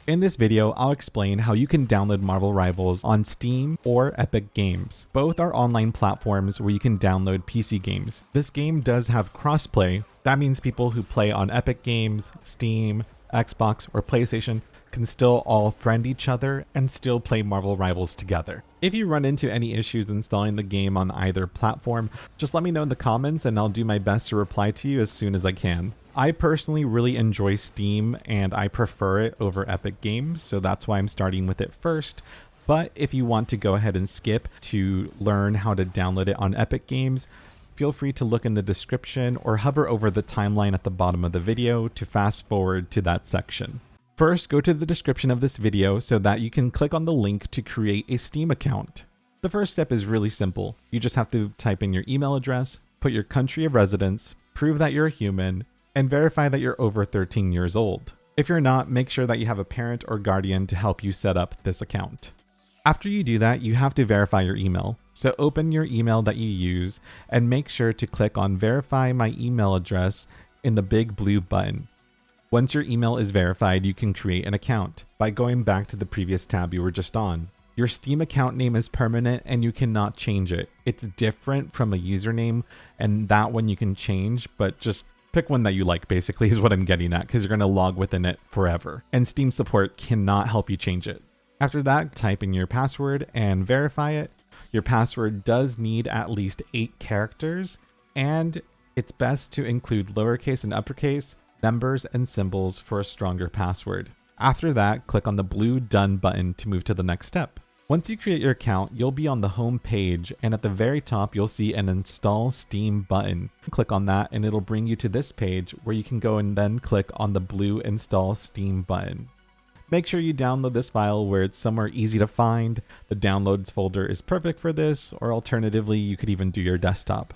In this video, I'll explain how you can download Marvel Rivals on Steam or Epic Games. Both are online platforms where you can download PC games. This game does have crossplay. That means people who play on Epic Games, Steam, Xbox, or PlayStation can still all friend each other and still play Marvel Rivals together. If you run into any issues installing the game on either platform, just let me know in the comments and I'll do my best to reply to you as soon as I can. I personally really enjoy Steam and I prefer it over Epic Games, so that's why I'm starting with it first. But if you want to go ahead and skip to learn how to download it on Epic Games, feel free to look in the description or hover over the timeline at the bottom of the video to fast forward to that section. First, go to the description of this video so that you can click on the link to create a Steam account. The first step is really simple. You just have to type in your email address, put your country of residence, prove that you're a human, and verify that you're over 13 years old. If you're not, make sure that you have a parent or guardian to help you set up this account. After you do that, you have to verify your email. So open your email that you use and make sure to click on Verify My Email Address in the big blue button. Once your email is verified, you can create an account by going back to the previous tab you were just on. Your Steam account name is permanent and you cannot change it. It's different from a username, and that one you can change, but just pick one that you like, basically, is what I'm getting at, because you're going to log within it forever. And Steam support cannot help you change it. After that, type in your password and verify it. Your password does need at least 8 characters, and it's best to include lowercase and uppercase, numbers, and symbols for a stronger password. After that, click on the blue Done button to move to the next step. Once you create your account, you'll be on the home page, and at the very top you'll see an Install Steam button. Click on that and it'll bring you to this page where you can go and then click on the blue Install Steam button. Make sure you download this file where it's somewhere easy to find. The downloads folder is perfect for this, or alternatively you could even do your desktop.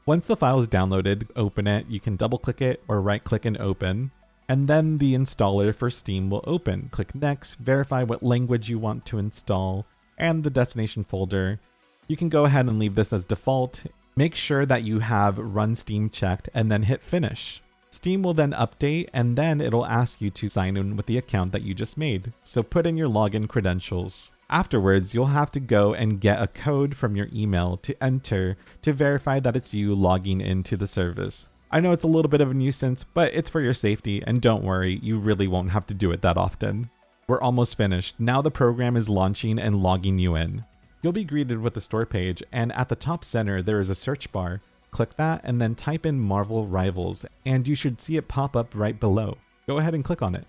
Once the file is downloaded, open it. You can double click it or right click and open. And then the installer for Steam will open. Click Next, verify what language you want to install, and the destination folder. You can go ahead and leave this as default. Make sure that you have Run Steam checked and then hit Finish. Steam will then update and then it'll ask you to sign in with the account that you just made. So put in your login credentials. Afterwards, you'll have to go and get a code from your email to enter to verify that it's you logging into the service. I know it's a little bit of a nuisance, but it's for your safety, and don't worry, you really won't have to do it that often. We're almost finished. Now the program is launching and logging you in. You'll be greeted with the store page, and at the top center there is a search bar. Click that and then type in Marvel Rivals, and you should see it pop up right below. Go ahead and click on it.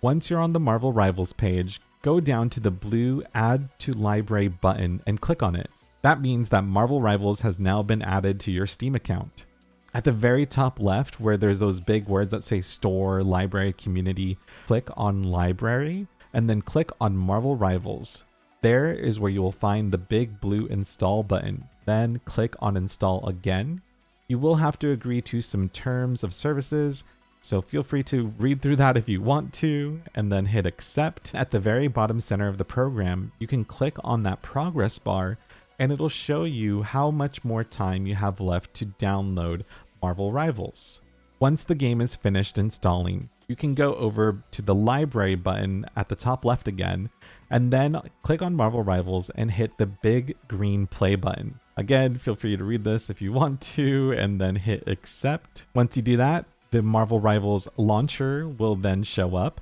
Once you're on the Marvel Rivals page, go down to the blue Add to Library button and click on it. That means that Marvel Rivals has now been added to your Steam account. At the very top left, where there's those big words that say Store, Library, Community, click on Library and then click on Marvel Rivals. There is where you will find the big blue Install button. Then click on Install again. You will have to agree to some terms of services, so feel free to read through that if you want to, and then hit Accept. At the very bottom center of the program, you can click on that progress bar and it'll show you how much more time you have left to download Marvel Rivals. Once the game is finished installing, you can go over to the Library button at the top left again, and then click on Marvel Rivals and hit the big green play button. Again, feel free to read this if you want to, and then hit Accept. Once you do that, the Marvel Rivals launcher will then show up.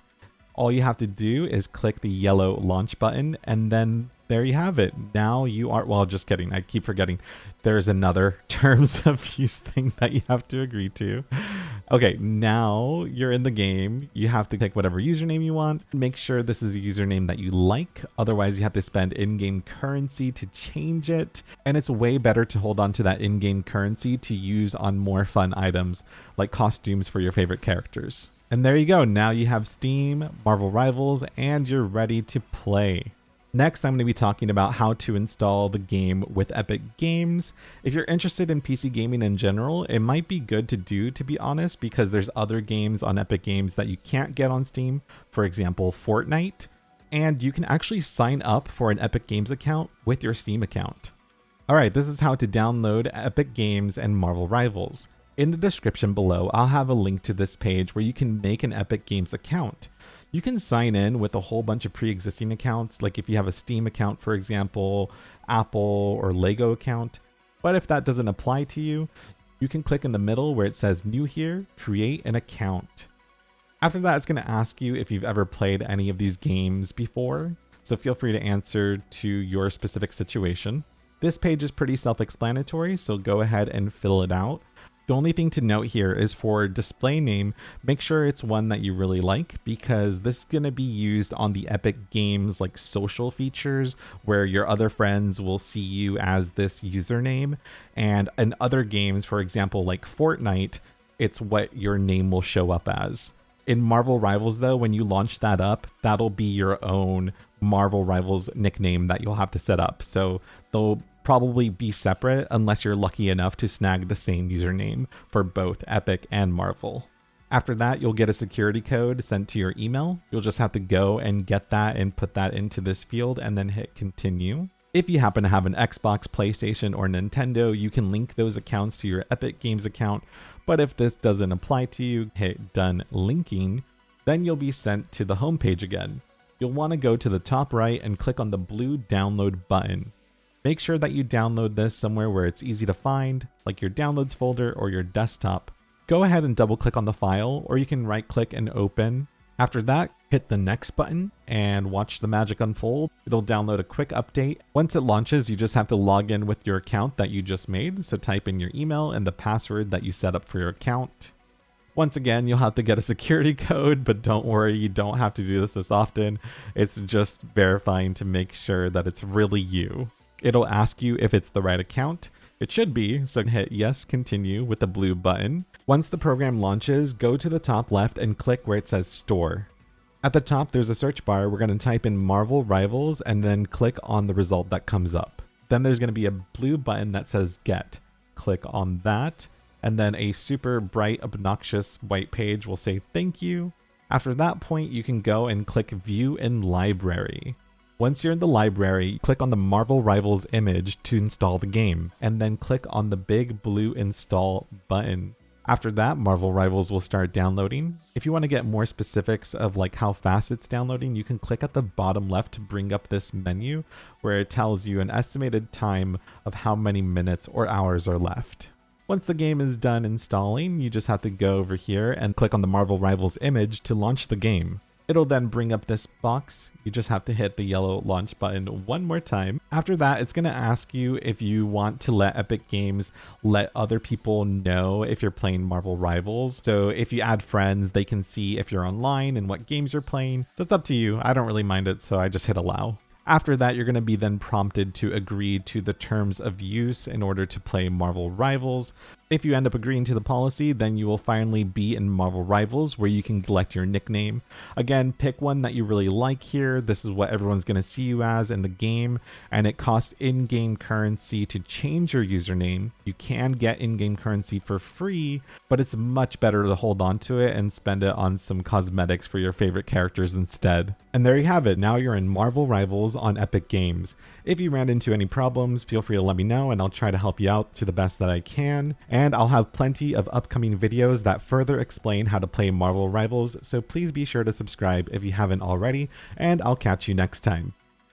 All you have to do is click the yellow launch button, and then there you have it. Now you are, well, just kidding. I keep forgetting. There's another terms of use thing that you have to agree to. Okay, now you're in the game. You have to pick whatever username you want. Make sure this is a username that you like. Otherwise, you have to spend in-game currency to change it. And it's way better to hold on to that in-game currency to use on more fun items like costumes for your favorite characters. And there you go. Now you have Steam, Marvel Rivals, and you're ready to play. Next, I'm going to be talking about how to install the game with Epic Games. If you're interested in PC gaming in general, it might be good to do, to be honest, because there's other games on Epic Games that you can't get on Steam. For example, Fortnite. And you can actually sign up for an Epic Games account with your Steam account. Alright, this is how to download Epic Games and Marvel Rivals. In the description below, I'll have a link to this page where you can make an Epic Games account. You can sign in with a whole bunch of pre-existing accounts, like if you have a Steam account, for example, Apple or Lego account. But if that doesn't apply to you, you can click in the middle where it says New Here, create an account. After that, it's going to ask you if you've ever played any of these games before, so feel free to answer to your specific situation. This page is pretty self-explanatory, so go ahead and fill it out. The only thing to note here is for display name, make sure it's one that you really like, because this is going to be used on the Epic Games like social features where your other friends will see you as this username, and in other games, for example like Fortnite, it's what your name will show up as. In Marvel Rivals though, when you launch that up, that'll be your own Marvel Rivals nickname that you'll have to set up. So they'll probably be separate unless you're lucky enough to snag the same username for both Epic and Marvel. After that, you'll get a security code sent to your email. You'll just have to go and get that and put that into this field and then hit continue. If you happen to have an Xbox, PlayStation, or Nintendo, you can link those accounts to your Epic Games account. But if this doesn't apply to you, hit done linking. Then you'll be sent to the home page again. You'll want to go to the top right and click on the blue download button. Make sure that you download this somewhere where it's easy to find, like your downloads folder or your desktop. Go ahead and double click on the file, or you can right click and open. After that, hit the next button and watch the magic unfold. It'll download a quick update. Once it launches, you just have to log in with your account that you just made. So type in your email and the password that you set up for your account. Once again, you'll have to get a security code, but don't worry, you don't have to do this often. It's just verifying to make sure that it's really you. It'll ask you if it's the right account. It should be, so hit yes, continue with the blue button. Once the program launches, go to the top left and click where it says store. At the top, there's a search bar. We're going to type in Marvel Rivals and then click on the result that comes up. Then there's going to be a blue button that says get. Click on that, and then a super bright, obnoxious white page will say thank you. After that point, you can go and click view in library. Once you're in the library, click on the Marvel Rivals image to install the game, and then click on the big blue install button. After that, Marvel Rivals will start downloading. If you want to get more specifics of like how fast it's downloading, you can click at the bottom left to bring up this menu where it tells you an estimated time of how many minutes or hours are left. Once the game is done installing, you just have to go over here and click on the Marvel Rivals image to launch the game. It'll then bring up this box. You just have to hit the yellow launch button one more time. After that, it's going to ask you if you want to let Epic Games let other people know if you're playing Marvel Rivals. So if you add friends, they can see if you're online and what games you're playing. So it's up to you. I don't really mind it, so I just hit allow. After that, you're going to be then prompted to agree to the terms of use in order to play Marvel Rivals. If you end up agreeing to the policy, then you will finally be in Marvel Rivals where you can select your nickname. Again, pick one that you really like here. This is what everyone's going to see you as in the game, and it costs in-game currency to change your username. You can get in-game currency for free, but it's much better to hold on to it and spend it on some cosmetics for your favorite characters instead. And there you have it. Now you're in Marvel Rivals on Epic Games. If you ran into any problems, feel free to let me know and I'll try to help you out to the best that I can. And I'll have plenty of upcoming videos that further explain how to play Marvel Rivals, so please be sure to subscribe if you haven't already, and I'll catch you next time.